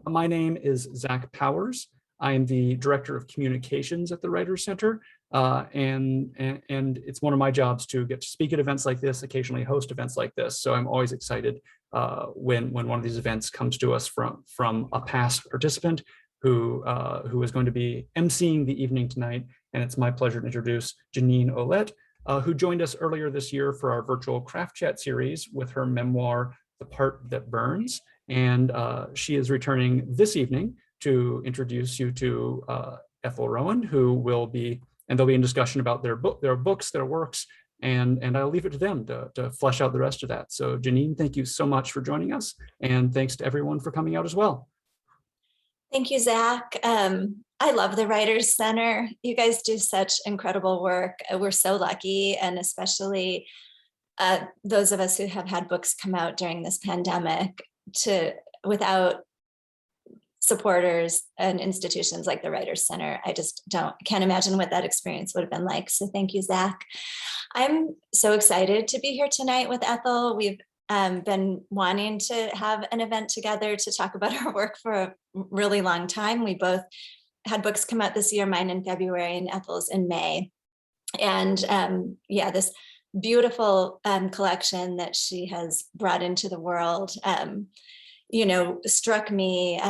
My name is Zach Powers. I am the Director of Communications at the Writers Center, and it's one of my jobs to get to speak at events like this, occasionally host events like this. So I'm always excited when one of these events comes to us from a past participant who is going to be emceeing the evening tonight. And it's my pleasure to introduce Jeannine Ouellette, who joined us earlier this year for our virtual craft chat series with her memoir, The Part That Burns. And she is returning this evening to introduce you to Ethel Rohan, who will be, and they'll be in discussion about their books, their works, and I'll leave it to them to flesh out the rest of that. So Jeannine, thank you so much for joining us, and thanks to everyone for coming out as well. Thank you, Zach. I love the Writers Center. You guys do such incredible work. We're so lucky, and especially those of us who have had books come out during this pandemic without supporters and institutions like the Writers Center. I just can't imagine what that experience would have been like. So thank you, Zach. I'm so excited to be here tonight with Ethel. We've been wanting to have an event together to talk about our work for a really long time. We both had books come out this year, mine in February and Ethel's in May. And yeah, this beautiful collection that she has brought into the world, struck me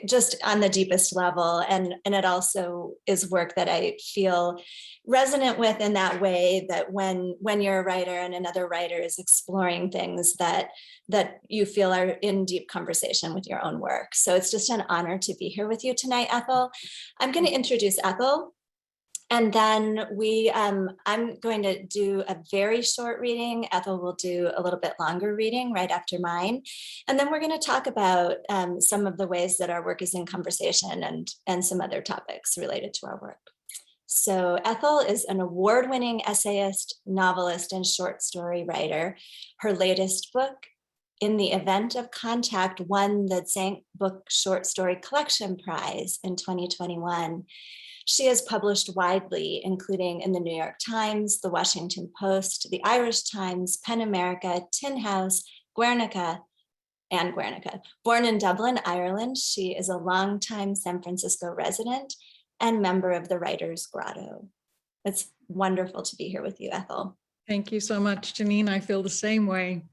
just on the deepest level. And it also is work that I feel resonant with in that way, that when you're a writer and another writer is exploring things that you feel are in deep conversation with your own work. So it's just an honor to be here with you tonight, Ethel. I'm going to introduce Ethel. And then I'm going to do a very short reading. Ethel will do a little bit longer reading right after mine. And then we're going to talk about some of the ways that our work is in conversation and some other topics related to our work. So Ethel is an award-winning essayist, novelist, and short story writer. Her latest book, In the Event of Contact, won the Dzanc Book Short Story Collection Prize in 2021. She has published widely, including in the New York Times, the Washington Post, the Irish Times, PEN America, Tin House, Guernica, and Guernica. Born in Dublin, Ireland, she is a longtime San Francisco resident and member of the Writers Grotto. It's wonderful to be here with you, Ethel. Thank you so much, Jeannine. I feel the same way.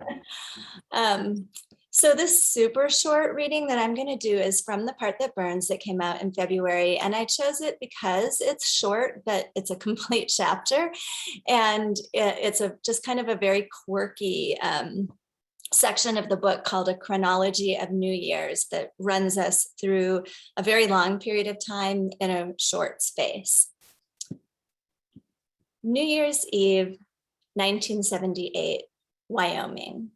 So this super short reading that I'm going to do is from The Part That Burns that came out in February. And I chose it because it's short, but it's a complete chapter. And it's just kind of a very quirky section of the book called A Chronology of New Year's that runs us through a very long period of time in a short space. New Year's Eve, 1978, Wyoming.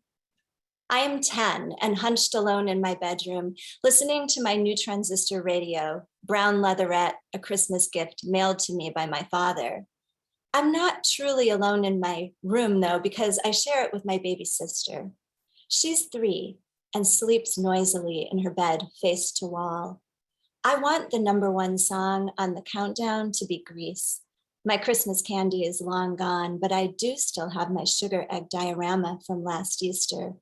I am 10 and hunched alone in my bedroom, listening to my new transistor radio, brown leatherette, a Christmas gift mailed to me by my father. I'm not truly alone in my room, though, because I share it with my baby sister. She's 3 and sleeps noisily in her bed, face to wall. I want the #1 song on the countdown to be Grease. My Christmas candy is long gone, but I do still have my sugar egg diorama from last Easter.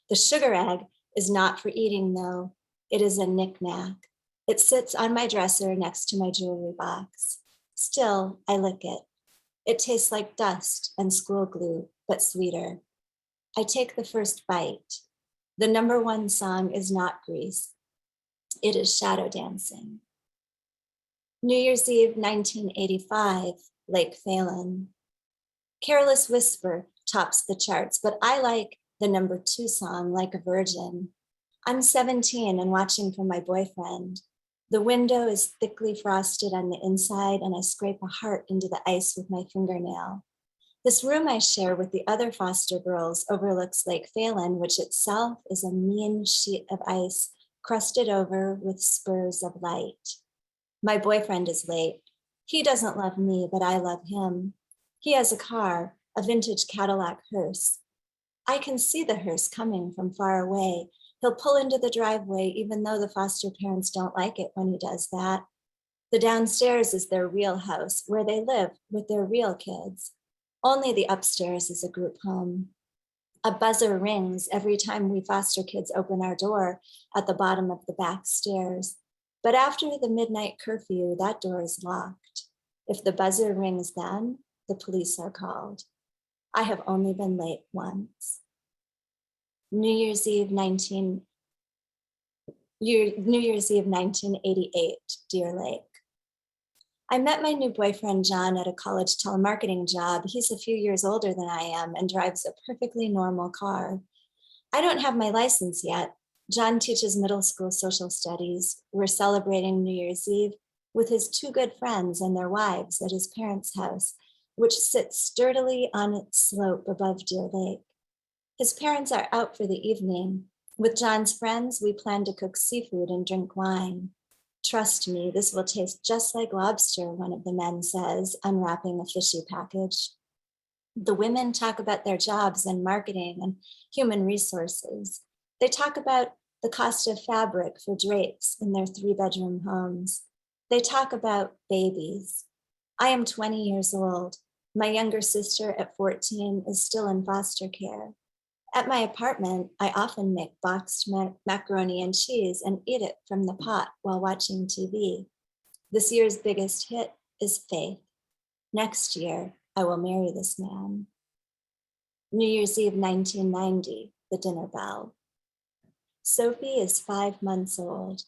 The sugar egg is not for eating, though. It is a knick-knack. It sits on my dresser next to my jewelry box. Still, I lick it. It tastes like dust and school glue, but sweeter. I take the first bite. The #1 song is not Grease. It is Shadow Dancing. New Year's Eve, 1985, Lake Phelan. Careless Whisper tops the charts, but I like the #2 song, Like a Virgin. I'm 17 and watching for my boyfriend. The window is thickly frosted on the inside and I scrape a heart into the ice with my fingernail. This room I share with the other foster girls overlooks Lake Phelan, which itself is a mean sheet of ice crusted over with spurs of light. My boyfriend is late. He doesn't love me, but I love him. He has a car, a vintage Cadillac hearse. I can see the hearse coming from far away. He'll pull into the driveway, even though the foster parents don't like it when he does that. The downstairs is their real house, where they live with their real kids. Only the upstairs is a group home. A buzzer rings every time we foster kids open our door at the bottom of the back stairs. But after the midnight curfew, that door is locked. If the buzzer rings then, the police are called. I have only been late once. New Year's Eve 1988, Deer Lake. I met my new boyfriend, John, at a college telemarketing job. He's a few years older than I am and drives a perfectly normal car. I don't have my license yet. John teaches middle school social studies. We're celebrating New Year's Eve with his two good friends and their wives at his parents' house, which sits sturdily on its slope above Deer Lake. His parents are out for the evening. With John's friends, we plan to cook seafood and drink wine. Trust me, this will taste just like lobster, one of the men says, unwrapping a fishy package. The women talk about their jobs and marketing and human resources. They talk about the cost of fabric for drapes in their 3-bedroom homes. They talk about babies. I am 20 years old. My younger sister at 14 is still in foster care. At my apartment, I often make boxed macaroni and cheese and eat it from the pot while watching TV. This year's biggest hit is Faith. Next year, I will marry this man. New Year's Eve 1990, the dinner bell. Sophie is 5 months old.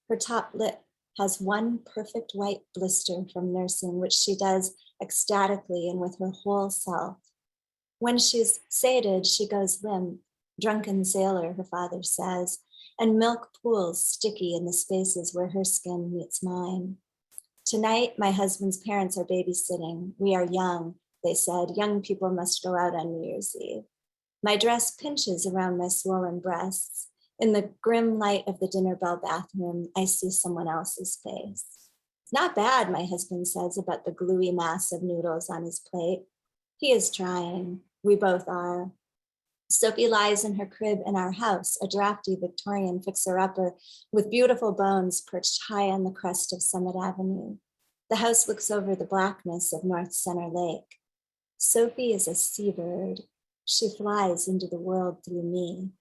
Her top lip has one perfect white blister from nursing, which she does ecstatically and with her whole self. When she's sated, she goes limp, drunken sailor, her father says, and milk pools sticky in the spaces where her skin meets mine. Tonight, my husband's parents are babysitting. We are young, they said. Young people must go out on New Year's Eve. My dress pinches around my swollen breasts. In the grim light of the dinner bell bathroom, I see someone else's face. Not bad, my husband says about the gluey mass of noodles on his plate. He is trying. We both are. Sophie lies in her crib in our house, a drafty Victorian fixer-upper with beautiful bones perched high on the crest of Summit Avenue. The house looks over the blackness of North Center Lake. Sophie is a seabird. She flies into the world through me.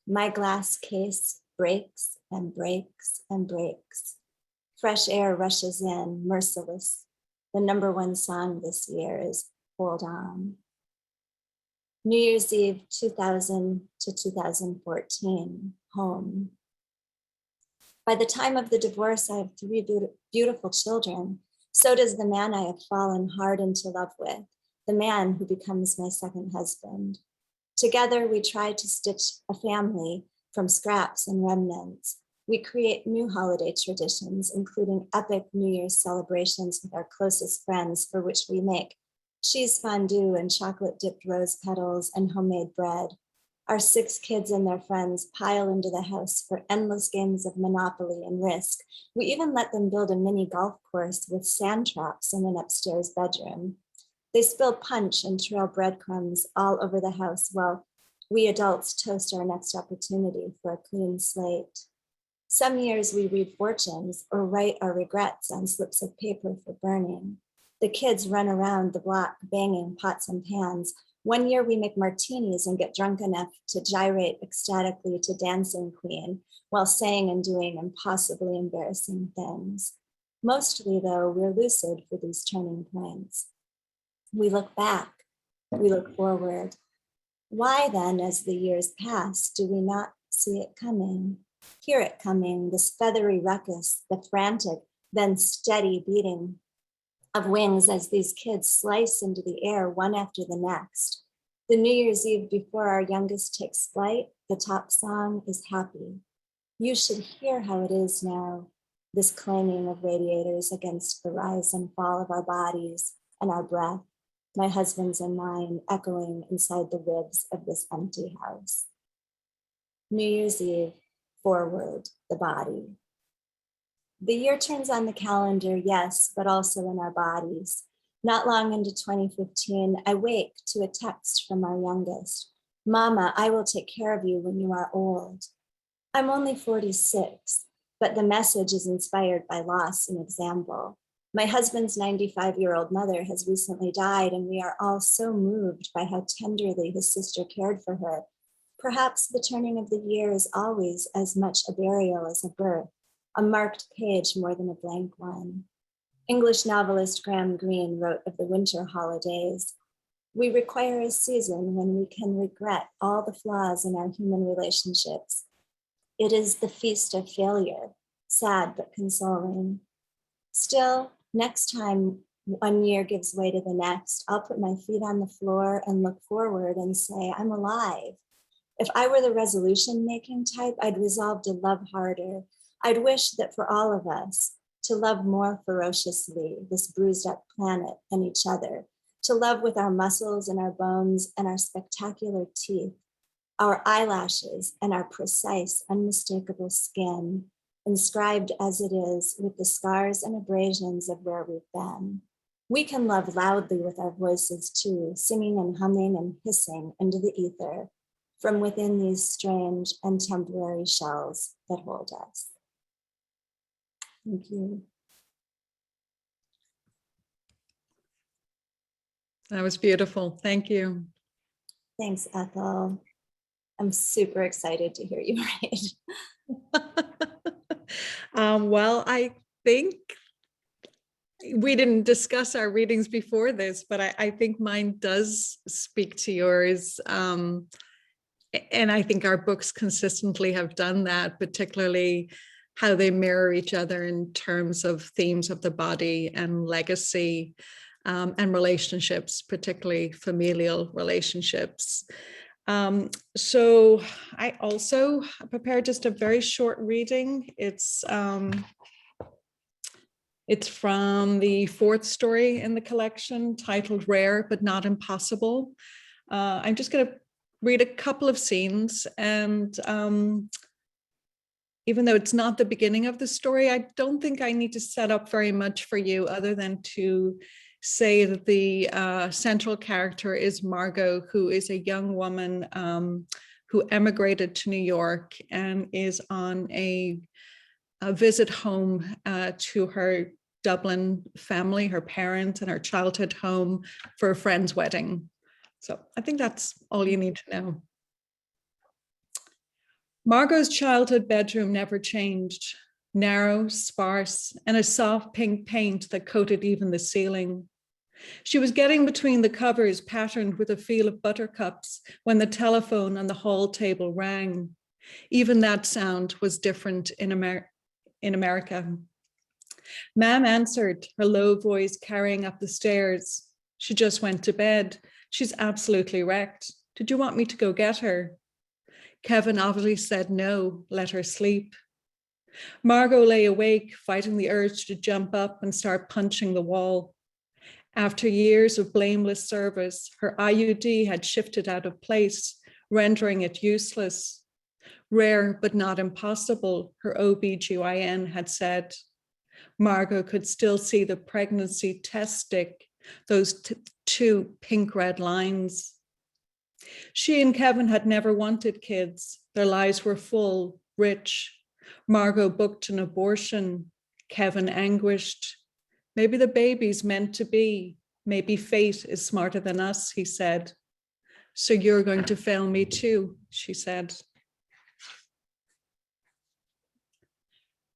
My glass case breaks and breaks and breaks. Fresh air rushes in, merciless. The #1 song this year is Hold On. New Year's Eve 2000 to 2014, home. By the time of the divorce, I have 3 beautiful children. So does the man I have fallen hard into love with, the man who becomes my second husband. Together, we try to stitch a family from scraps and remnants. We create new holiday traditions, including epic New Year's celebrations with our closest friends, for which we make cheese fondue and chocolate-dipped rose petals and homemade bread. Our 6 kids and their friends pile into the house for endless games of Monopoly and Risk. We even let them build a mini golf course with sand traps in an upstairs bedroom. They spill punch and trail breadcrumbs all over the house while we adults toast our next opportunity for a clean slate. Some years we read fortunes or write our regrets on slips of paper for burning. The kids run around the block banging pots and pans. One year we make martinis and get drunk enough to gyrate ecstatically to Dancing Queen while saying and doing impossibly embarrassing things. Mostly though, we're lucid for these turning points. We look back, we look forward. Why then, as the years pass, do we not see it coming? Hear it coming, this feathery ruckus, the frantic, then steady beating of wings as these kids slice into the air one after the next. The New Year's Eve before our youngest takes flight, the top song is Happy. You should hear how it is now, this clanging of radiators against the rise and fall of our bodies and our breath, my husband's and mine echoing inside the ribs of this empty house. New Year's Eve, forward, the body. The year turns on the calendar, yes, but also in our bodies. Not long into 2015, I wake to a text from our youngest. Mama, I will take care of you when you are old. I'm only 46, but the message is inspired by loss and example. My husband's 95-year-old mother has recently died, and we are all so moved by how tenderly his sister cared for her. Perhaps the turning of the year is always as much a burial as a birth, a marked page more than a blank one. English novelist Graham Greene wrote of the winter holidays, "We require a season when we can regret all the flaws in our human relationships. It is the feast of failure, sad but consoling. Still, next time one year gives way to the next, I'll put my feet on the floor and look forward and say, I'm alive. If I were the resolution-making type, I'd resolve to love harder. I'd wish that for all of us, to love more ferociously this bruised up planet and each other, to love with our muscles and our bones and our spectacular teeth, our eyelashes and our precise, unmistakable skin, inscribed as it is with the scars and abrasions of where we've been. We can love loudly with our voices too, singing and humming and hissing into the ether from within these strange and temporary shells that hold us." Thank you. That was beautiful. Thank you. Thanks, Ethel. I'm super excited to hear you read. Well, I think we didn't discuss our readings before this, but I think mine does speak to yours. And I think our books consistently have done that, particularly how they mirror each other in terms of themes of the body and legacy and relationships, particularly familial relationships. So I also prepared just a very short reading. It's from the fourth story in the collection, titled Rare But Not Impossible. I'm just going to read a couple of scenes, and even though it's not the beginning of the story, I don't think I need to set up very much for you other than to say that the central character is Margot, who is a young woman who emigrated to New York and is on a visit home to her Dublin family, her parents, and her childhood home for a friend's wedding. So I think that's all you need to know. Margot's childhood bedroom never changed, narrow, sparse, and a soft pink paint that coated even the ceiling. She was getting between the covers patterned with a feel of buttercups when the telephone on the hall table rang. Even that sound was different in America. Ma'am answered, her low voice carrying up the stairs. She just went to bed. She's absolutely wrecked. Did you want me to go get her? Kevin obviously said no, let her sleep. Margot lay awake, fighting the urge to jump up and start punching the wall. After years of blameless service, her IUD had shifted out of place, rendering it useless. Rare but not impossible, her OB/GYN had said. Margot could still see the pregnancy test stick, those two pink-red lines. She and Kevin had never wanted kids. Their lives were full, rich. Margot booked an abortion. Kevin anguished. Maybe the baby's meant to be. Maybe fate is smarter than us, he said. So you're going to fail me too, she said.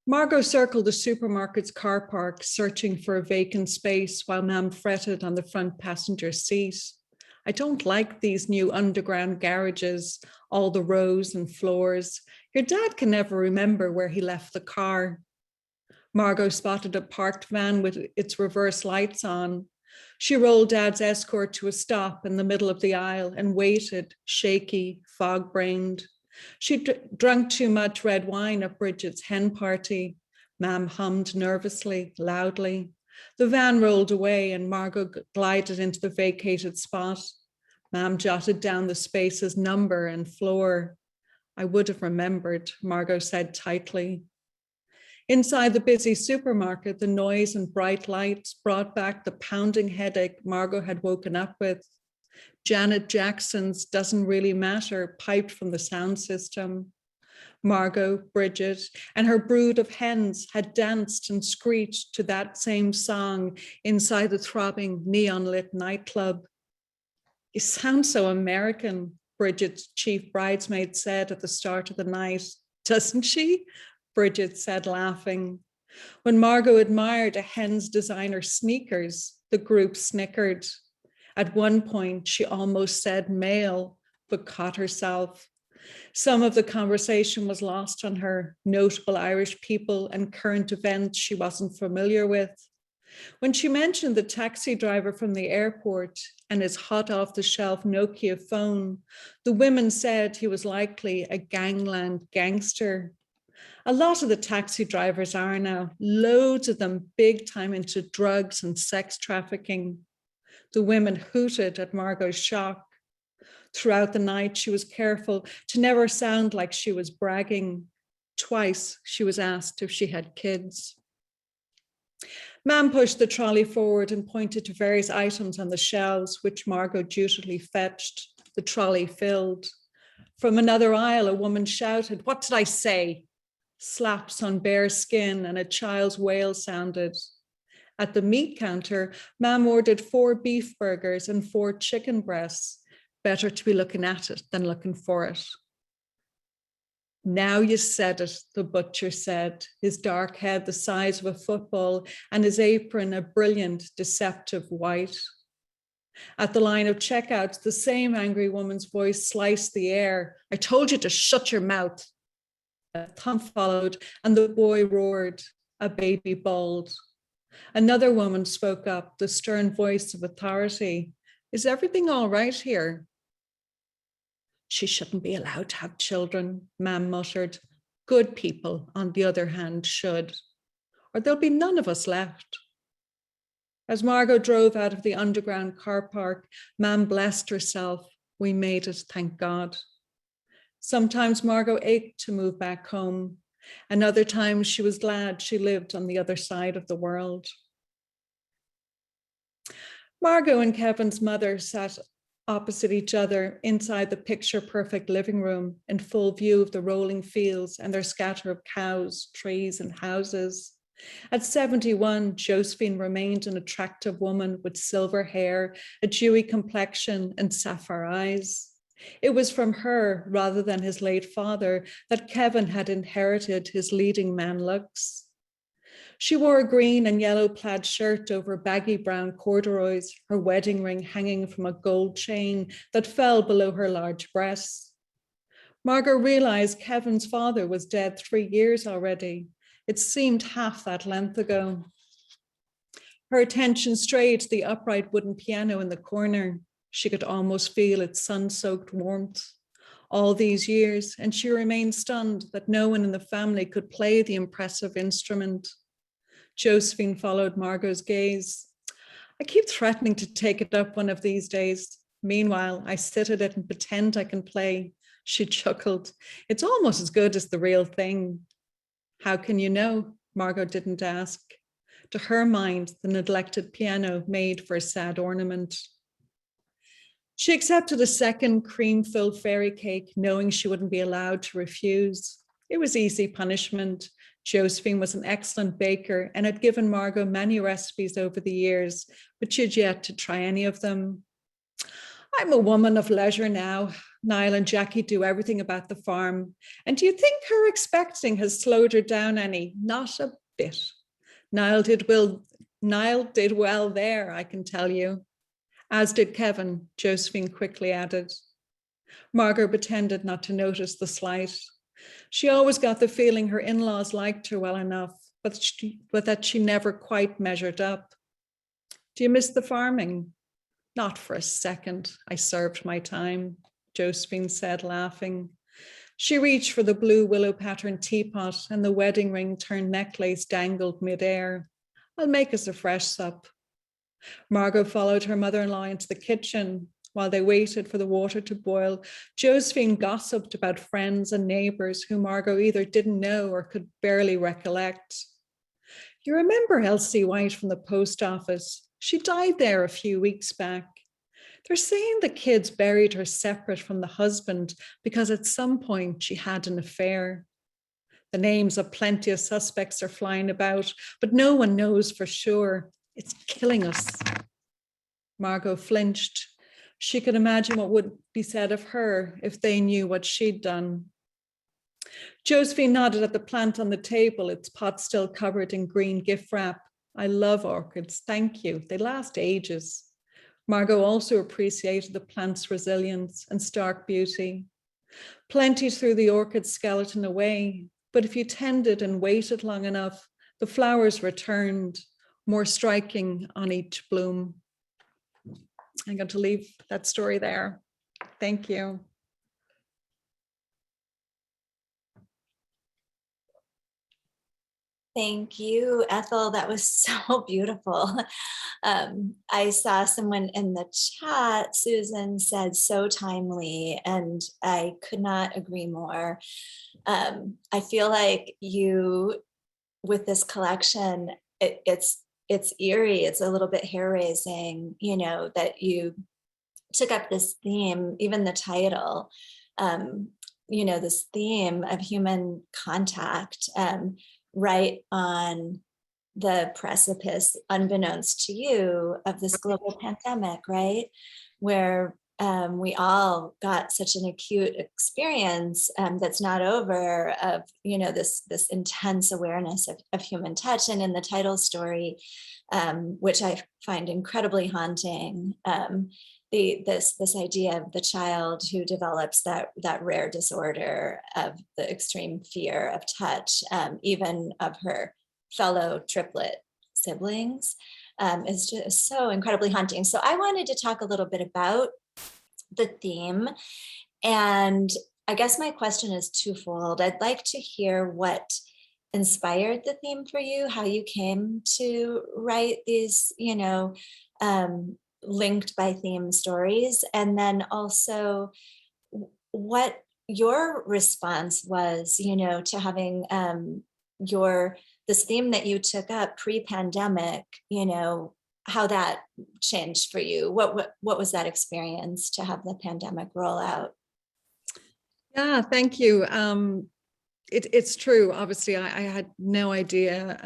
Margot circled the supermarket's car park, searching for a vacant space while Ma'am fretted on the front passenger seat. I don't like these new underground garages, all the rows and floors. Your dad can never remember where he left the car. Margot spotted a parked van with its reverse lights on. She rolled Dad's Escort to a stop in the middle of the aisle and waited, shaky, fog-brained. She drunk too much red wine at Bridget's hen party. Ma'am hummed nervously, loudly. The van rolled away and Margot glided into the vacated spot. Ma'am jotted down the space's number and floor. I would have remembered, Margot said tightly. Inside the busy supermarket, the noise and bright lights brought back the pounding headache Margot had woken up with. Janet Jackson's Doesn't Really Matter piped from the sound system. Margot, Bridget, and her brood of hens had danced and screeched to that same song inside the throbbing neon-lit nightclub. "You sound so American," Bridget's chief bridesmaid said at the start of the night. "Doesn't she?" Bridget said, laughing. When Margot admired a hen's designer sneakers, the group snickered. At one point, she almost said male, but caught herself. Some of the conversation was lost on her, notable Irish people and current events she wasn't familiar with. When she mentioned the taxi driver from the airport and his hot off the shelf Nokia phone, the women said he was likely a gangland gangster. A lot of the taxi drivers are now, loads of them big time into drugs and sex trafficking. The women hooted at Margot's shock. Throughout the night, she was careful to never sound like she was bragging. Twice, she was asked if she had kids. Mam pushed the trolley forward and pointed to various items on the shelves, which Margot dutifully fetched. The trolley filled. From another aisle, a woman shouted, "What did I say?" Slaps on bare skin and a child's wail sounded. At the meat counter, Mam ordered 4 beef burgers and 4 chicken breasts. Better to be looking at it than looking for it. "Now you said it," the butcher said, his dark head the size of a football and his apron a brilliant, deceptive white. At the line of checkouts, the same angry woman's voice sliced the air. "I told you to shut your mouth." A thump followed and the boy roared. A baby bawled. Another woman spoke up, the stern voice of authority. "Is everything all right here?" "She shouldn't be allowed to have children," Mam muttered. "Good people, on the other hand, should, or there'll be none of us left." As Margot drove out of the underground car park, Mam blessed herself. We made it, thank God. Sometimes Margot ached to move back home, and other times she was glad she lived on the other side of the world. Margot and Kevin's mother sat opposite each other inside the picture-perfect living room in full view of the rolling fields and their scatter of cows, trees, and houses. At 71, Josephine remained an attractive woman with silver hair, a dewy complexion, and sapphire eyes. It was from her, rather than his late father, that Kevin had inherited his leading man looks. She wore a green and yellow plaid shirt over baggy brown corduroys, her wedding ring hanging from a gold chain that fell below her large breasts. Margot realized Kevin's father was dead 3 years already. It seemed half that length ago. Her attention strayed to the upright wooden piano in the corner. She could almost feel its sun-soaked warmth. All these years, and she remained stunned that no one in the family could play the impressive instrument. Josephine followed Margot's gaze. "I keep threatening to take it up one of these days. Meanwhile, I sit at it and pretend I can play." She chuckled. "It's almost as good as the real thing." "How can you know?" Margot didn't ask. To her mind, the neglected piano made for a sad ornament. She accepted a second cream-filled fairy cake, knowing she wouldn't be allowed to refuse. It was easy punishment. Josephine was an excellent baker and had given Margot many recipes over the years, but she had yet to try any of them. "I'm a woman of leisure now. Niall and Jackie do everything about the farm. And do you think her expecting has slowed her down any? Not a bit. Niall did well there, I can tell you." As did Kevin, Josephine quickly added. Margot pretended not to notice the slight. She always got the feeling her in-laws liked her well enough, but that she never quite measured up. "Do you miss the farming?" "Not for a second. I served my time," Josephine said, laughing. She reached for the blue willow pattern teapot and the wedding ring turned necklace dangled midair. "I'll make us a fresh sup." Margot followed her mother-in-law into the kitchen. While they waited for the water to boil, Josephine gossiped about friends and neighbors who Margot either didn't know or could barely recollect. "You remember Elsie White from the post office? She died there a few weeks back. They're saying the kids buried her separate from the husband because at some point she had an affair. The names of plenty of suspects are flying about, but no one knows for sure. It's killing us. Margot flinched. She could imagine what would be said of her if they knew what she'd done. Josephine nodded at the plant on the table, its pot still covered in green gift wrap. I love orchids, thank you. They last ages. Margot also appreciated the plant's resilience and stark beauty. Plenty threw the orchid skeleton away, but if you tended and waited long enough, the flowers returned, more striking on each bloom. I'm going to leave that story there. Thank you. Thank you, Ethel. That was so beautiful. I saw someone in the chat, Susan said so timely, and I could not agree more. I feel like you, with this collection, it's eerie, it's a little bit hair-raising, you know, that you took up this theme, even the title, you know, this theme of human contact, right on the precipice, unbeknownst to you, of this global pandemic, right? Where we all got such an acute experience that's not over, of, you know, this intense awareness of human touch. And in the title story, which I find incredibly haunting, this idea of the child who develops that rare disorder of the extreme fear of touch, even of her fellow triplet siblings, is just so incredibly haunting. So I wanted to talk a little bit about the theme, and I guess my question is twofold. I'd like to hear what inspired the theme for you, how you came to write these, you know, linked by theme stories, and then also what your response was, you know, to having this theme that you took up pre-pandemic, you know, how that changed for you. What was that experience to have the pandemic roll out? Yeah, thank you. It's true. Obviously, I had no idea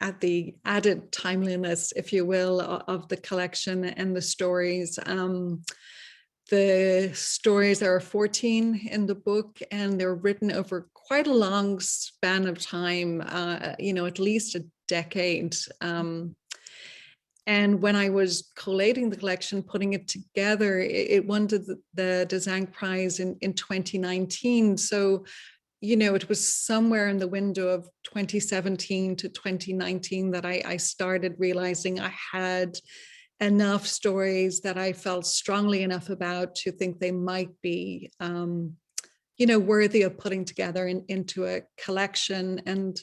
at the added timeliness, if you will, of the collection and the stories. The stories, there are 14 in the book, and they're written over quite a long span of time, you know, at least a decade. And when I was collating the collection, putting it together, it won the Dzanc Prize in 2019. So, you know, it was somewhere in the window of 2017 to 2019 that I started realizing I had enough stories that I felt strongly enough about to think they might be, you know, worthy of putting together into a collection. And,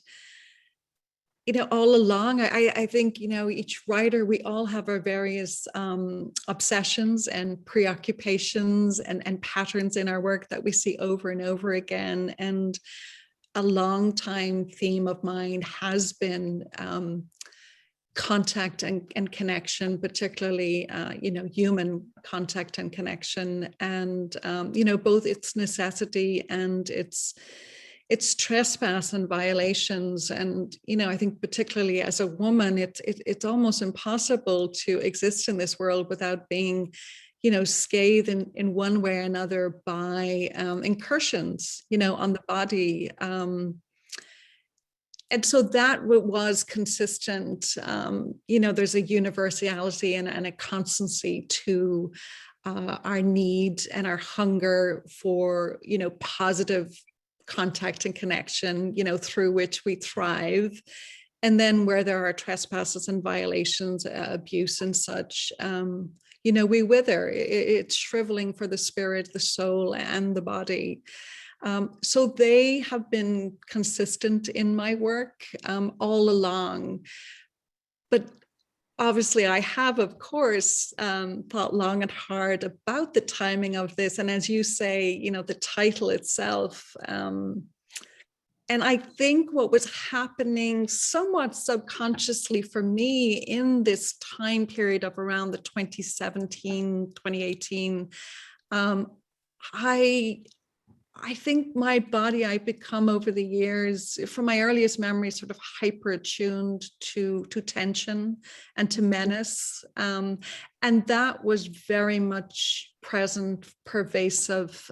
you know, all along, I think, you know, each writer, we all have our various obsessions and preoccupations and patterns in our work that we see over and over again. And a long time theme of mine has been contact and connection, particularly, you know, human contact and connection, and, you know, both its necessity and its trespass and violations. And, you know, I think particularly as a woman, it's almost impossible to exist in this world without being, you know, scathed in one way or another by incursions, you know, on the body. And so that was consistent. You know, there's a universality and a constancy to our need and our hunger for, you know, positive contact and connection, you know, through which we thrive. And then where there are trespasses and violations, abuse and such, you know, we wither. It's shriveling for the spirit, the soul, and the body. So they have been consistent in my work all along. But obviously I have, of course, thought long and hard about the timing of this. And as you say, you know, the title itself. And I think what was happening somewhat subconsciously for me in this time period of around the 2017, 2018, I think my body, I've become over the years, from my earliest memories, sort of hyper attuned to tension and to menace. And that was very much present, pervasive,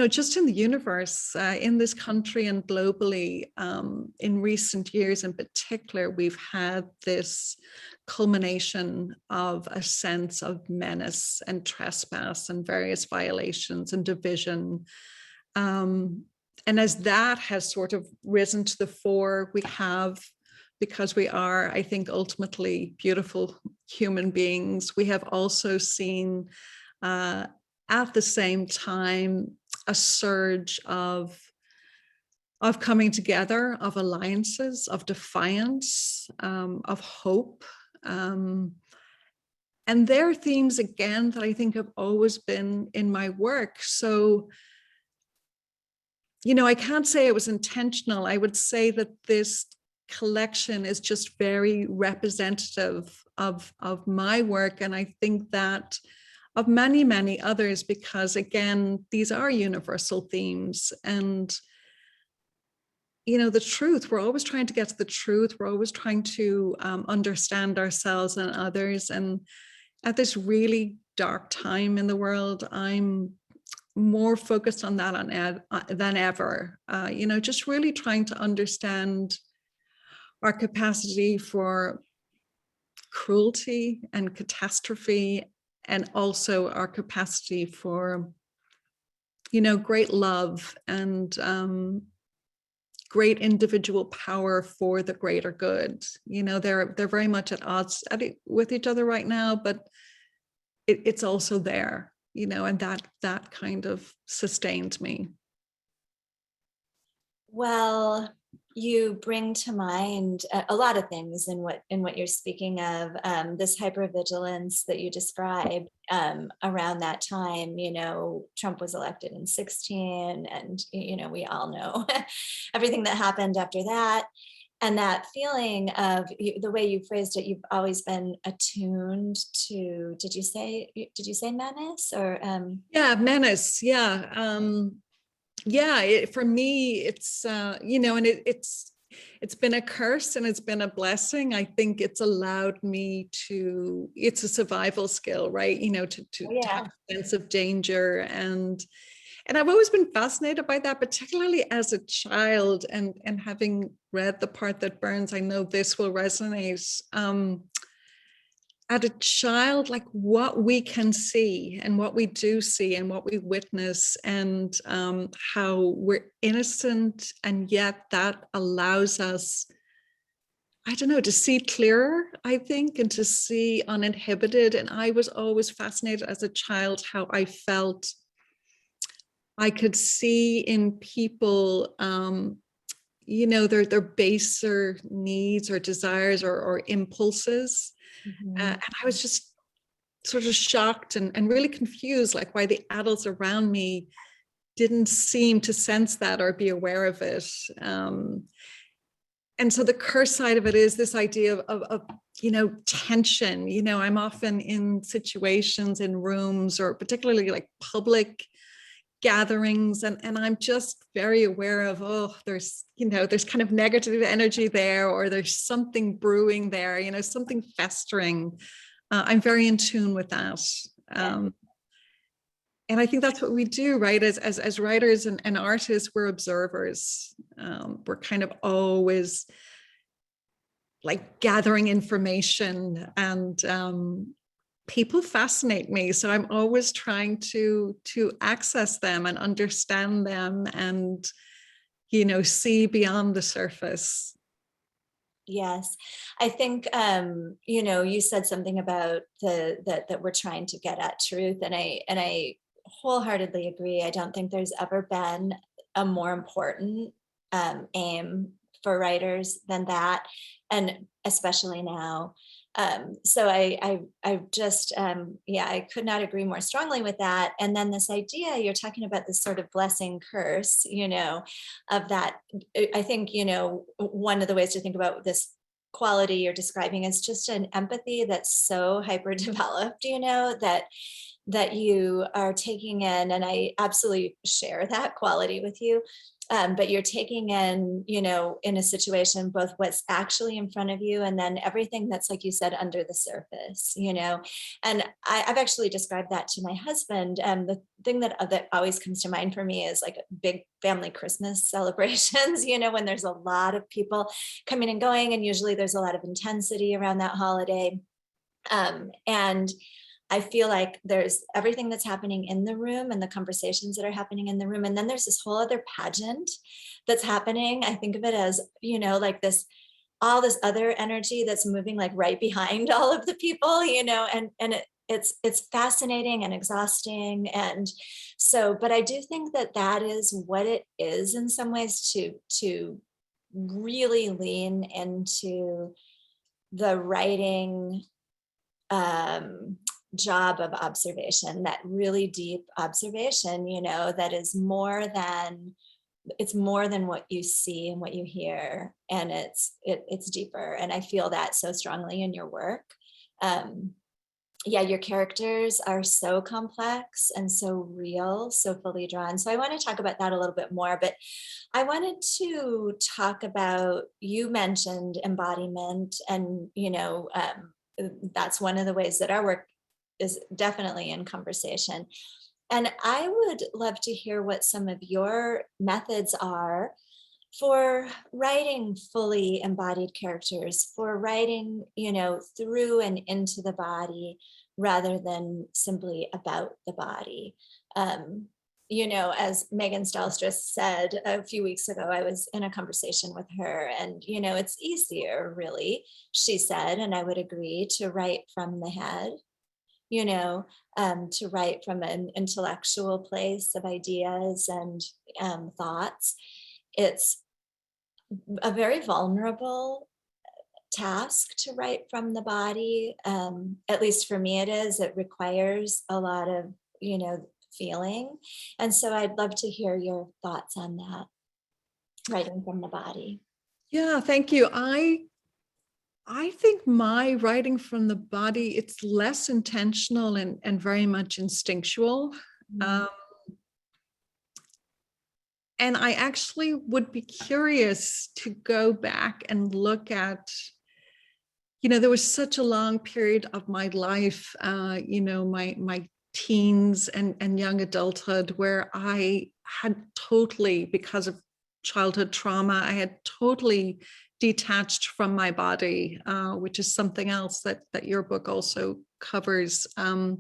just in the universe, in this country and globally. In recent years in particular, we've had this culmination of a sense of menace and trespass and various violations and division. And as that has sort of risen to the fore, we have, because we are, I think, ultimately beautiful human beings, we have also seen at the same time a surge of coming together, of alliances, of defiance, of hope. And they're themes, again, that I think have always been in my work. So, I can't say it was intentional. I would say that this collection is just very representative of my work. And I think that of many, many others, because again, these are universal themes. And the truth, we're always trying to get to the truth. We're always trying to understand ourselves and others. And at this really dark time in the world, I'm more focused on that than ever. Just really trying to understand our capacity for cruelty and catastrophe, and also our capacity for, great love and great individual power for the greater good. They're very much at odds with each other right now, but it's also there, and that kind of sustains me. Well, you bring to mind a lot of things in what you're speaking of. This hypervigilance that you describe around that time. Trump was elected in 2016, and we all know everything that happened after that. And that feeling of the way you phrased it, you've always been attuned to. Did you say menace or? Yeah, menace. Yeah. For me, it's and it's been a curse and it's been a blessing. I think it's allowed me to. It's a survival skill, right? To have a sense of danger, and I've always been fascinated by that, particularly as a child, and having read The Part That Burns, I know this will resonate. At a child, like what we can see and what we do see and what we witness, and how we're innocent, and yet that allows us, I don't know, to see clearer, I think, and to see uninhibited. And I was always fascinated as a child how I felt I could see in people, their baser needs or desires or impulses. Mm-hmm. And I was just sort of shocked and really confused, like why the adults around me didn't seem to sense that or be aware of it. And so the curse side of it is this idea of tension. I'm often in situations, in rooms, or particularly like public gatherings, and I'm just very aware of, there's kind of negative energy there, or there's something brewing there, something festering. I'm very in tune with that. And I think that's what we do, right? As writers and artists, we're observers. We're kind of always like gathering information, and people fascinate me. So I'm always trying to access them and understand them and, see beyond the surface. Yes, I think, you said something about that we're trying to get at truth. And I wholeheartedly agree. I don't think there's ever been a more important aim for writers than that. And especially now. So I just, I could not agree more strongly with that. And then this idea, you're talking about this sort of blessing curse, of that. I think, one of the ways to think about this quality you're describing is just an empathy that's so hyper developed, that you are taking in, and I absolutely share that quality with you. But you're taking in, in a situation, both what's actually in front of you and then everything that's, like you said, under the surface, and I've actually described that to my husband. The thing that always comes to mind for me is like big family Christmas celebrations, when there's a lot of people coming and going, and usually there's a lot of intensity around that holiday. And I feel like there's everything that's happening in the room and the conversations that are happening in the room. And then there's this whole other pageant that's happening. I think of it as, like all this other energy that's moving like right behind all of the people, and it's fascinating and exhausting. And so, but I do think that is what it is in some ways, to really lean into the writing job of observation, that really deep observation, that is more than what you see and what you hear, and it's deeper. And I feel that so strongly in your work. Your characters are so complex and so real, so fully drawn. So I want to talk about that a little bit more, but I wanted to talk about, you mentioned embodiment, and that's one of the ways that our work is definitely in conversation. And I would love to hear what some of your methods are for writing fully embodied characters, for writing, through and into the body rather than simply about the body. As Megan Stalstress said a few weeks ago, I was in a conversation with her, and, it's easier, really, she said, and I would agree, to write from the head, to write from an intellectual place of ideas and thoughts. It's a very vulnerable task to write from the body. At least for me, it is. It requires a lot of, feeling. And so I'd love to hear your thoughts on that, writing from the body. Yeah, thank you. I think my writing from the body, it's less intentional and very much instinctual. Mm-hmm. And I actually would be curious to go back and look at, there was such a long period of my life, my teens and young adulthood, where I had totally, because of childhood trauma, I had totally detached from my body, which is something else that your book also covers. I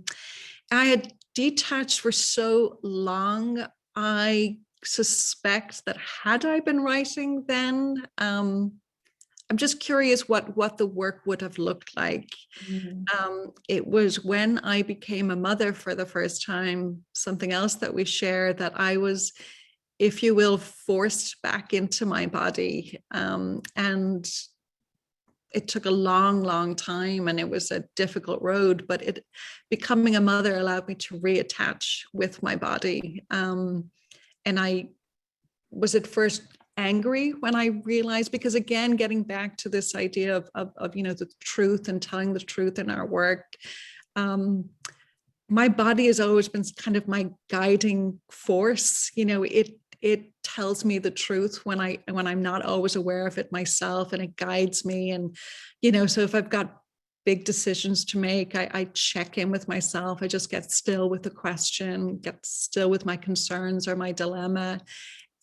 had detached for so long. I suspect that had I been writing then, I'm just curious what the work would have looked like. Mm-hmm. It was when I became a mother for the first time, something else that we share, that I was, if you will, forced back into my body. And it took a long, long time, and it was a difficult road, but becoming a mother allowed me to reattach with my body. And I was at first angry when I realized, because again, getting back to this idea of the truth and telling the truth in our work, my body has always been kind of my guiding force. It tells me the truth when I'm not always aware of it myself, and it guides me. And so if I've got big decisions to make, I check in with myself. I just get still with the question, get still with my concerns or my dilemma,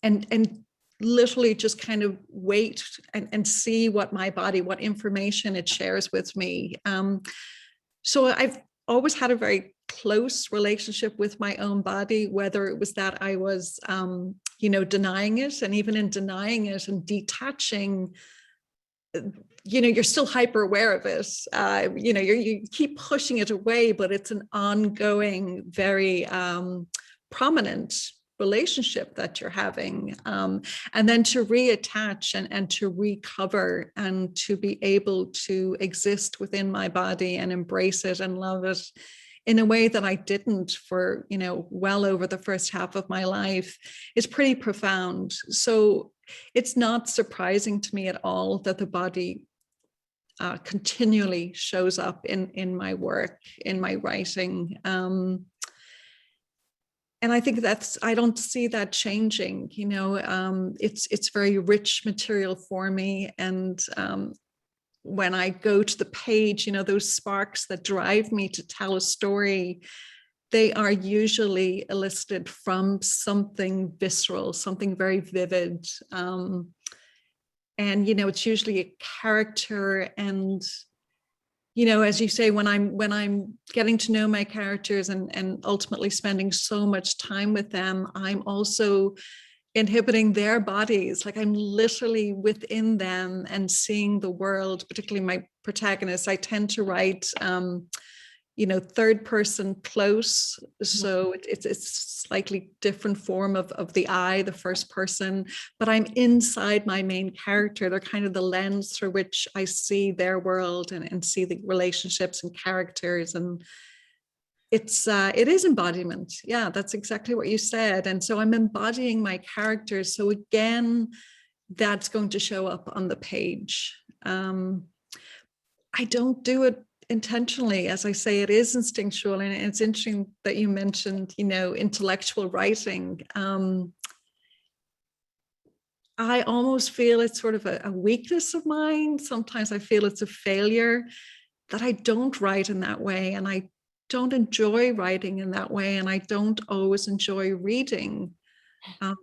and literally just kind of wait and see what my body, what information it shares with me. So I've always had a very close relationship with my own body, whether it was that I was, denying it, and even in denying it and detaching, you're still hyper aware of it. You keep pushing it away, but it's an ongoing, very prominent relationship that you're having. And then to reattach and to recover and to be able to exist within my body and embrace it and love it in a way that I didn't for, well over the first half of my life is pretty profound. So it's not surprising to me at all that the body continually shows up in my work, in my writing. And I think I don't see that changing, you know. It's very rich material for me. And when I go to the page, you know, those sparks that drive me to tell a story, they are usually elicited from something visceral, something very vivid. And, you know, it's usually a character. And, you know, as you say, when I'm getting to know my characters and ultimately spending so much time with them, I'm also inhibiting their bodies. Like, I'm literally within them and seeing the world, particularly my protagonists. I tend to write, you know, third person close. So it's a slightly different form of the I, the first person, but I'm inside my main character. They're kind of the lens through which I see their world and see the relationships and characters. And it is embodiment. Yeah, that's exactly what you said. And so I'm embodying my characters. So again, that's going to show up on the page. I don't do it intentionally. As I say, it is instinctual. And it's interesting that you mentioned, you know, intellectual writing. I almost feel it's sort of a weakness of mine. Sometimes I feel it's a failure that I don't write in that way. And I don't enjoy writing in that way. And I don't always enjoy reading a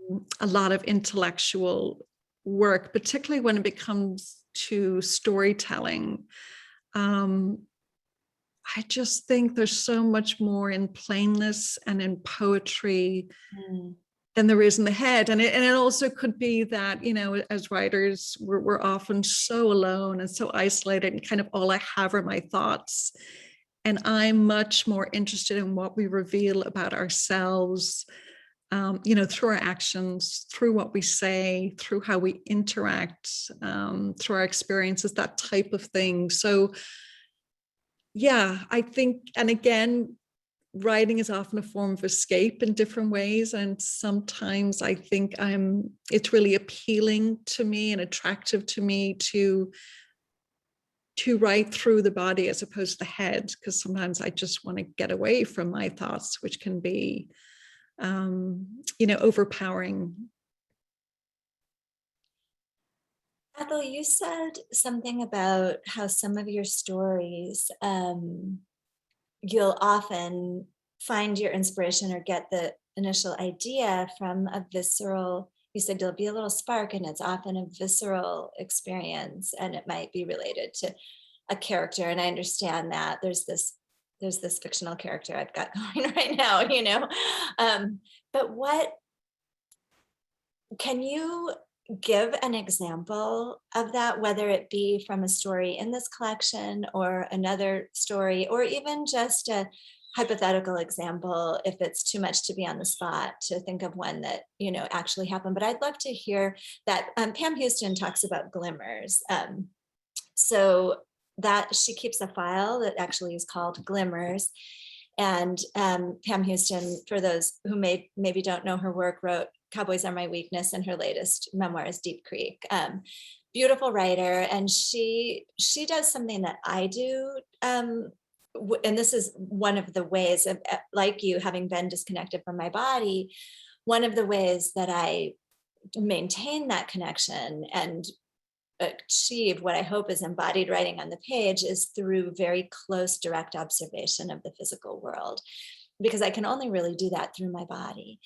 lot of intellectual work, particularly when it becomes to storytelling. I just think there's so much more in plainness and in poetry than there is in the head. And it also could be that, you know, as writers, we're often so alone and so isolated, and kind of all I have are my thoughts. And I'm much more interested in what we reveal about ourselves, you know, through our actions, through what we say, through how we interact, through our experiences, that type of thing. So yeah, I think, and again, writing is often a form of escape in different ways. And sometimes I think it's really appealing to me and attractive to me to write through the body as opposed to the head, because sometimes I just want to get away from my thoughts, which can be, you know, overpowering. Ethel, you said something about how some of your stories, you'll often find your inspiration or get the initial idea from a visceral, you said there'll be a little spark, and it's often a visceral experience, and it might be related to a character. And I understand that there's this fictional character I've got going right now, you know, but can you give an example of that, whether it be from a story in this collection or another story, or even just a hypothetical example, if it's too much to be on the spot to think of one that, you know, actually happened. But I'd love to hear that. Pam Houston talks about glimmers. So that she keeps a file that actually is called Glimmers. And Pam Houston, for those who maybe don't know her work, wrote Cowboys Are My Weakness, and her latest memoir is Deep Creek. Beautiful writer. And she does something that I do. And this is one of the ways, like you, having been disconnected from my body, one of the ways that I maintain that connection and achieve what I hope is embodied writing on the page is through very close, direct observation of the physical world, because I can only really do that through my body.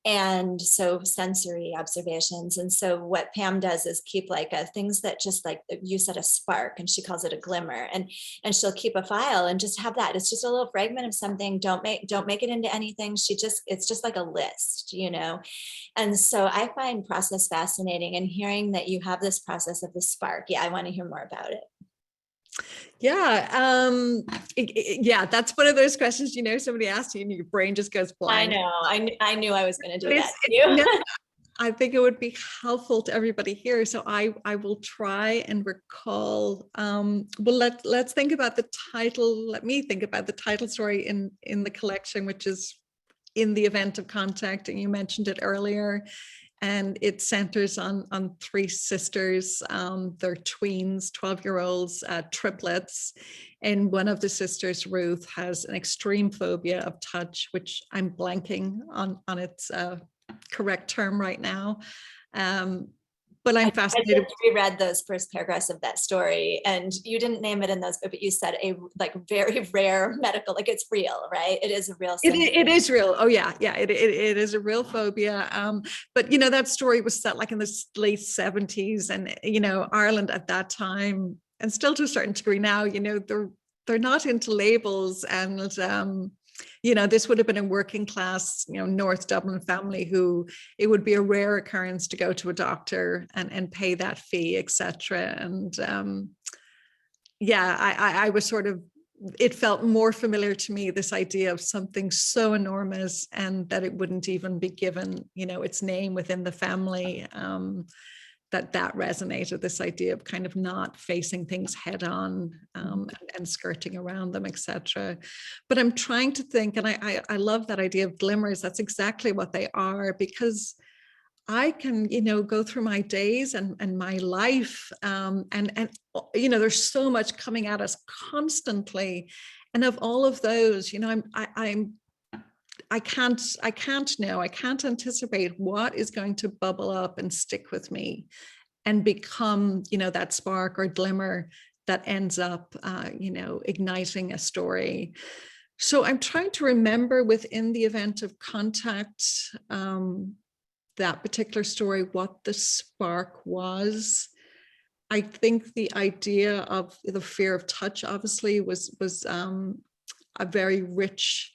And so sensory observations. And so what Pam does is keep like things that just, like you said, a spark, and she calls it a glimmer, and she'll keep a file and just have that. It's just a little fragment of something. Don't make it into anything. It's just like a list, you know? And so I find process fascinating, and hearing that you have this process of the spark. Yeah, I want to hear more about it. Yeah, yeah, that's one of those questions, you know, somebody asks you and your brain just goes blank. I know, I knew I was going to do that to you. No, I think it would be helpful to everybody here. So I will try and recall, well, let's think about the title. Let me think about the title story in the collection, which is In the Event of Contact, and you mentioned it earlier. and it centers on three sisters. They're tweens, 12-year-olds, triplets. And one of the sisters, Ruth, has an extreme phobia of touch, which I'm blanking on its correct term right now. But I'm fascinated. I just reread those first paragraphs of that story, and you didn't name it in those, but you said a like very rare medical, like it's real, right? It is a real symptom. It is real. Oh yeah, yeah. It is a real phobia. But you know, that story was set like in the late 70s, and you know, Ireland at that time, and still to a certain degree now, you know, they're not into labels, and you know, this would have been a working class, you know, North Dublin family who it would be a rare occurrence to go to a doctor and pay that fee, etc. And yeah, I was sort of, it felt more familiar to me, this idea of something so enormous and that it wouldn't even be given, you know, its name within the family. That resonated, this idea of kind of not facing things head on, and skirting around them, etc. But I'm trying to think, and I love that idea of glimmers. That's exactly what they are, because I can, you know, go through my days and my life, and you know, there's so much coming at us constantly, and of all of those, you know, I can't know, I can't anticipate what is going to bubble up and stick with me and become, you know, that spark or glimmer that ends up, you know, igniting a story. So I'm trying to remember within the event of contact, that particular story, what the spark was. I think the idea of the fear of touch obviously was a very rich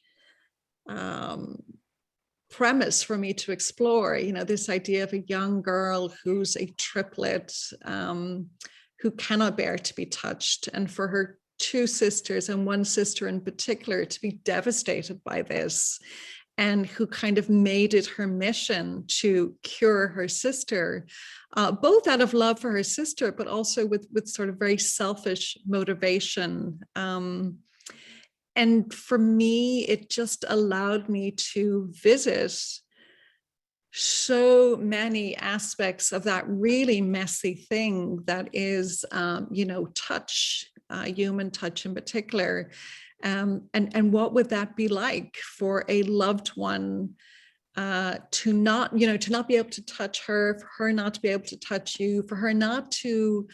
premise for me to explore, you know, this idea of a young girl who's a triplet, who cannot bear to be touched, and for her two sisters, and one sister in particular, to be devastated by this, and who kind of made it her mission to cure her sister, both out of love for her sister, but also with sort of very selfish motivation. And for me, it just allowed me to visit so many aspects of that really messy thing that is, you know, touch, human touch in particular. And what would that be like for a loved one to not, you know, to not be able to touch her, for her not to be able to touch you, for her not to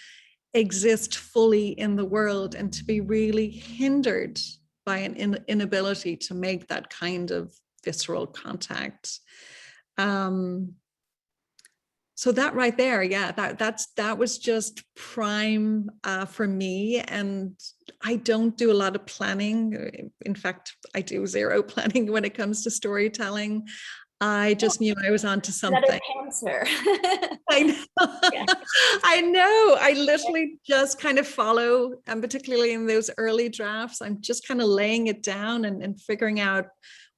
exist fully in the world, and to be really hindered by an inability to make that kind of visceral contact. So that right there, yeah, that was just prime for me. And I don't do a lot of planning. In fact, I do zero planning when it comes to storytelling. I just knew I was onto something. Another pantser. I know. Yeah. I know. I literally just kind of follow, and particularly in those early drafts, I'm just kind of laying it down and figuring out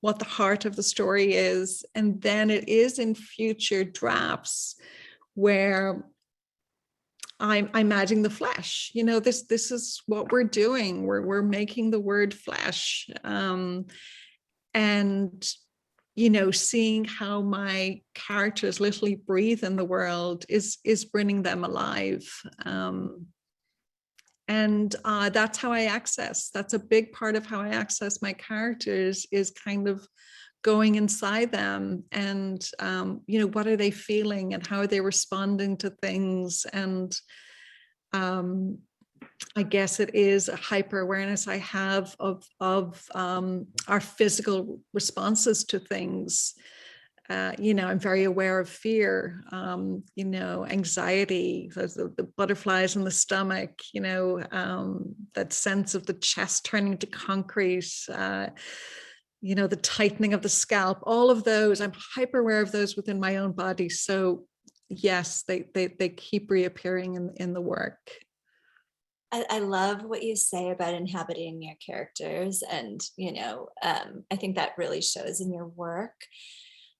what the heart of the story is. And then it is in future drafts where I'm adding the flesh. You know, this is what we're doing. We're making the word flesh. And you know, seeing how my characters literally breathe in the world is bringing them alive. And that's how I access, that's a big part of how I access my characters, is kind of going inside them and, you know, what are they feeling and how are they responding to things? And I guess it is a hyper awareness I have of our physical responses to things. You know, I'm very aware of fear, you know, anxiety, the butterflies in the stomach, you know, that sense of the chest turning to concrete, you know, the tightening of the scalp, all of those, I'm hyper aware of those within my own body. So yes, they keep reappearing in the work. I love what you say about inhabiting your characters, and you know, I think that really shows in your work.